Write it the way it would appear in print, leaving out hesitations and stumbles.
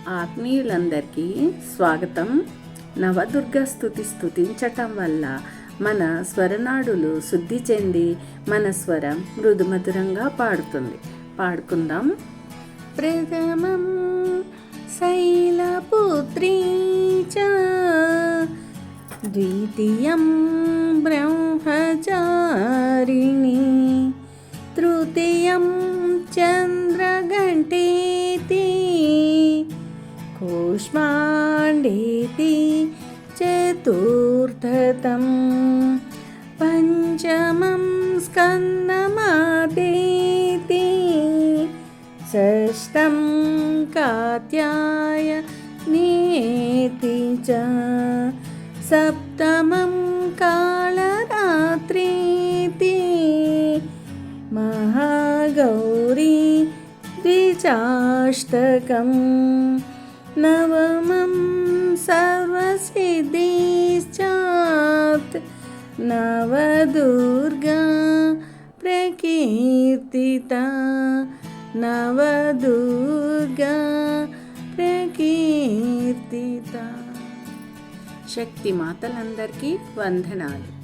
ఆత్మీయులందరికీ స్వాగతం. నవదుర్గ స్తుతి స్తుతించటం వల్ల మన స్వరనాడులు శుద్ధి చెంది మన స్వరం మృదుమధురంగా పాడుకుందాం. ప్రథమం శైలపుత్రీ చ ద్వితీయం బ్రహ్మచారిణి తృతీయం చంద్రఘంటేతి కూష్మాండేతి చతుర్థతం పంచమం స్కందమాదేతి షష్టం కాత్యాయనేతి చ సప్తమం కాళరాత్రీతి మహాగౌరీ ద్విజాష్టకం నవమం సర్వసిద్ధిశ్చాత్ నవదుర్గా ప్రకీర్తితా నవదుర్గా ప్రకీర్తితా. శక్తి మాతలందరికీ వందనాలు.